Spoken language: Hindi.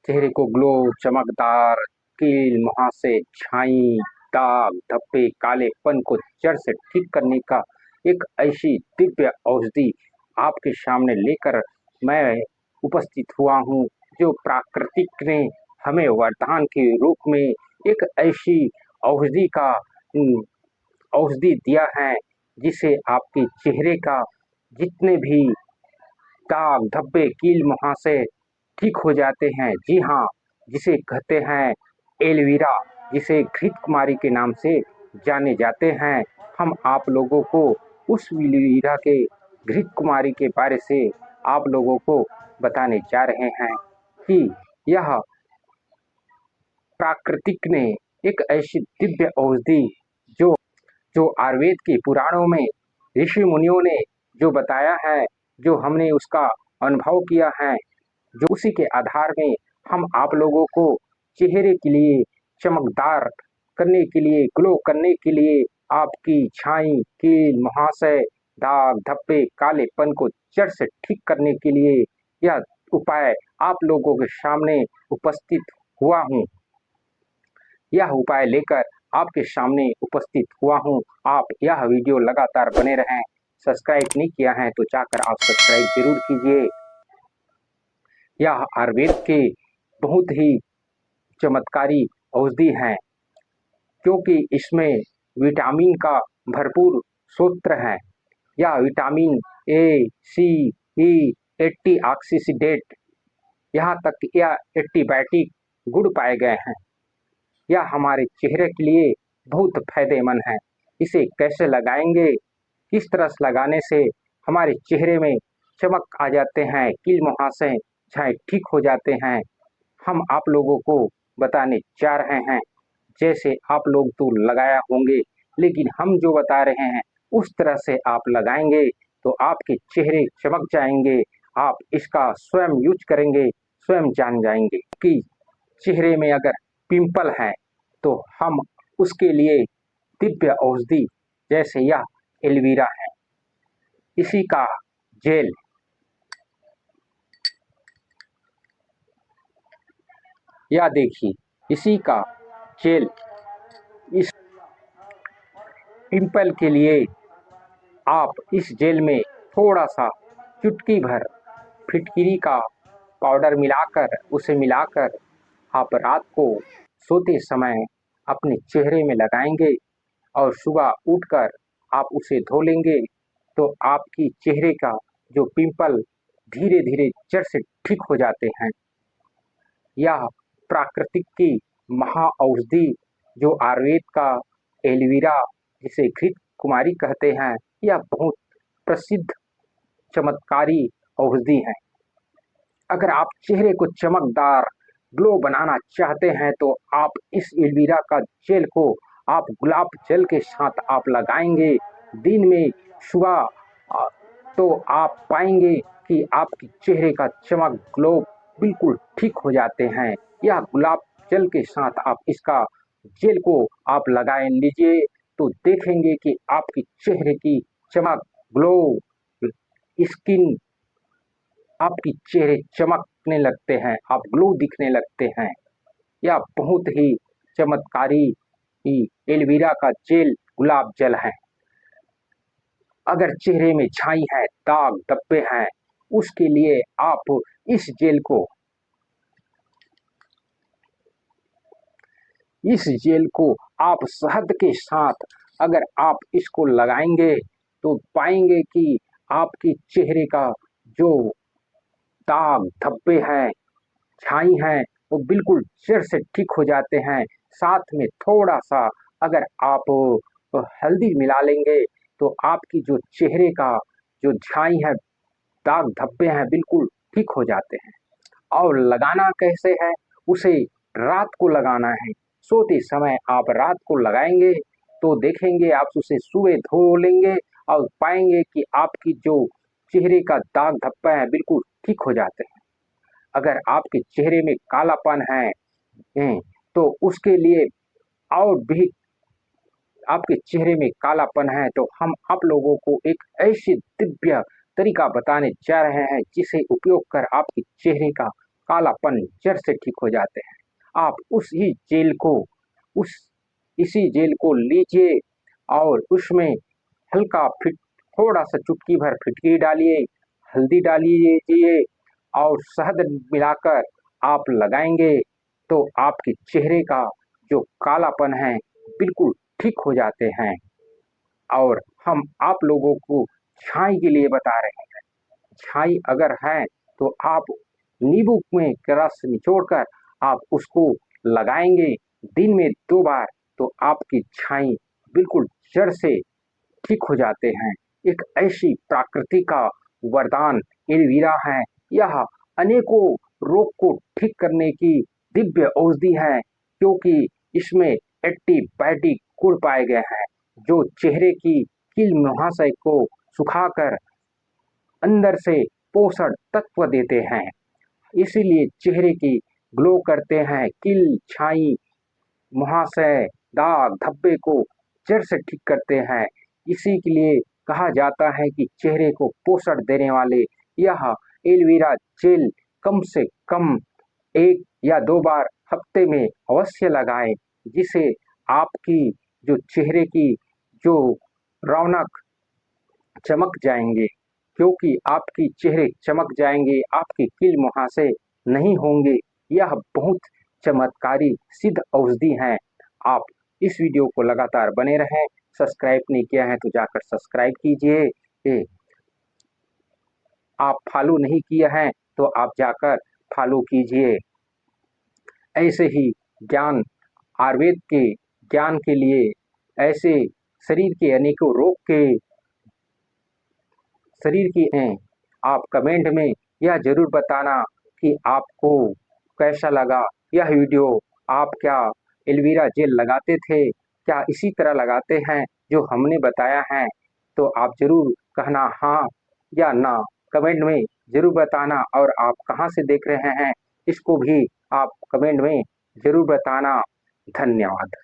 चेहरे को ग्लो, चमकदार, कील, मुहासे, छाई, दाग धब्बे, कालेपन को जड़ से ठीक करने का एक ऐसी दिव्य औषधि आपके सामने लेकर मैं उपस्थित हुआ हूँ, जो प्राकृतिक ने हमें वरदान के रूप में एक ऐसी औषधि का औषधि दिया है, जिसे आपके चेहरे का जितने भी दाग धब्बे, कील मुहासे ठीक हो जाते हैं। जी हाँ, जिसे कहते हैं एलोवेरा, जिसे घृत कुमारी के नाम से जाने जाते हैं। हम आप लोगों को उस एलोवेरा के घृत कुमारी के बारे से आप लोगों को बताने जा रहे हैं कि यह प्राकृतिक ने एक ऐसी दिव्य औषधि जो जो आयुर्वेद के पुराणों में ऋषि मुनियों ने जो बताया है, जो हमने उसका अनुभव किया है, जो उसी के आधार में हम आप लोगों को चेहरे के लिए चमकदार करने के लिए, ग्लो करने के लिए, आपकी छाई, कील, मुहासे, दाग धब्बे, कालेपन को जड़ से ठीक करने के लिए यह उपाय आप लोगों के सामने उपस्थित हुआ हूँ। यह उपाय लेकर आपके सामने उपस्थित हुआ हूँ। आप यह वीडियो लगातार बने रहें। सब्सक्राइब नहीं किया है तो जाकर आप सब्सक्राइब जरूर कीजिए। यह आयुर्वेद के बहुत ही चमत्कारी औषधि है, क्योंकि इसमें विटामिन का भरपूर स्रोत है। यह vitamin A, C, E, antioxidant, यहाँ तक कि यह एंटीबायोटिक गुण पाए गए हैं। यह हमारे चेहरे के लिए बहुत फायदेमंद है। इसे कैसे लगाएंगे, किस तरह से लगाने से हमारे चेहरे में चमक आ जाते हैं, कील मुहासे छाए ठीक हो जाते हैं, हम आप लोगों को बताने जा रहे हैं। जैसे आप लोग तो लगाया होंगे, लेकिन हम जो बता रहे हैं उस तरह से आप लगाएंगे तो आपके चेहरे चमक जाएंगे। आप इसका स्वयं यूज करेंगे, स्वयं जान जाएंगे कि चेहरे में अगर पिंपल है तो हम उसके लिए दिव्य औषधि जैसे यह एलोवेरा है, इसी का जेल, या देखिए इसी का जेल इस पिंपल के लिए आप इस जेल में थोड़ा सा चुटकी भर फिटकिरी का पाउडर मिलाकर, उसे मिलाकर आप रात को सोते समय अपने चेहरे में लगाएंगे और सुबह उठकर आप उसे धो लेंगे तो आपकी चेहरे का जो पिंपल धीरे धीरे जड़ से ठीक हो जाते हैं। यह प्राकृतिक की महा औषधि जो आयुर्वेद का एलोवेरा, जिसे घृत कुमारी कहते हैं, यह बहुत प्रसिद्ध चमत्कारी औषधि है। अगर आप चेहरे को चमकदार ग्लो बनाना चाहते हैं तो आप इस एलोवेरा का जेल को आप गुलाब जल के साथ आप लगाएंगे दिन में सुबह, तो आप पाएंगे कि आपके चेहरे का चमक ग्लो बिल्कुल ठीक हो जाते हैं। या गुलाब जल के साथ आप इसका जेल को आप लगाए लीजिए तो देखेंगे कि आपके चेहरे की चमक, ग्लो, स्किन, आपकी चेहरे चमकने लगते हैं, आप ग्लो दिखने लगते हैं। यह बहुत ही चमत्कारी एलोवेरा का जेल गुलाब जल है। अगर चेहरे में छाई है, दाग धब्बे हैं, उसके लिए आप इस जेल को आप शहद के साथ अगर आप इसको लगाएंगे तो पाएंगे कि आपके चेहरे का जो दाग धब्बे हैं, छाई हैं, वो बिल्कुल जड़ से ठीक हो जाते हैं। साथ में थोड़ा सा अगर आप हल्दी मिला लेंगे तो आपकी जो चेहरे का जो छाई है, दाग धब्बे हैं, बिल्कुल ठीक हो जाते हैं। और लगाना कैसे है, उसे रात को लगाना है। सोते समय आप रात को लगाएंगे तो देखेंगे आप उसे सुबह धो लेंगे और पाएंगे कि आपकी जो चेहरे का दाग धब्बा है बिल्कुल ठीक हो जाते हैं। अगर आपके चेहरे में कालापन है तो उसके लिए और भी आपके चेहरे में कालापन है तो हम आप लोगों को एक ऐसी दिव्य तरीका बताने जा रहे हैं जिसे उपयोग कर आपके चेहरे का कालापन जड़ से ठीक हो जाते हैं। आप इसी जेल को लीजिए और उसमें हल्का थोड़ा सा चुटकी भर फिटकरी डालिए, हल्दी डालिए और शहद मिलाकर आप लगाएंगे तो आपके चेहरे का जो कालापन है बिल्कुल ठीक हो जाते हैं। और हम आप लोगों को छाई के लिए बता रहे हैं। छाई अगर है तो आप नींबू में रस निचोड़कर आप उसको लगाएंगे दिन में 2 बार तो आपकी छाई बिल्कुल जड़ से ठीक हो जाते हैं। एक ऐसी प्रकृति का वरदान एलोवेरा है। यह अनेकों रोग को ठीक करने की दिव्य औषधि है, क्योंकि इसमें एंटीबायोटिक गुण पाए गए हैं जो चेहरे की कील मुहासे को सुखाकर अंदर से पोषण तत्व देते हैं। इसीलिए चेहरे की ग्लो करते हैं। कील, छाई, मुहासे, दाग धब्बे को जड़ से ठीक करते हैं। इसी के लिए कहा जाता है कि चेहरे को पोषण देने वाले यह एलोवेरा जेल कम से कम 1 या 2 बार हफ्ते में अवश्य लगाएं, जिसे आपकी जो चेहरे की जो रौनक चमक जाएंगे, क्योंकि आपकी चेहरे चमक जाएंगे, आपके कील मुहासे नहीं होंगे। यह बहुत चमत्कारी सिद्ध औषधि है। आप इस वीडियो को लगातार बने रहें। सब्सक्राइब नहीं किया है तो जाकर सब्सक्राइब कीजिए। आप फॉलो नहीं किया है तो आप जाकर फॉलो कीजिए। ऐसे ही ज्ञान आयुर्वेद के ज्ञान के लिए ऐसे शरीर के अनेकों रोग के शरीर की हैं। आप कमेंट में यह ज़रूर बताना कि आपको कैसा लगा यह वीडियो। आप क्या एलोवेरा जेल लगाते थे? क्या इसी तरह लगाते हैं जो हमने बताया है? तो आप ज़रूर कहना हाँ या ना, कमेंट में ज़रूर बताना। और आप कहाँ से देख रहे हैं इसको भी आप कमेंट में ज़रूर बताना। धन्यवाद।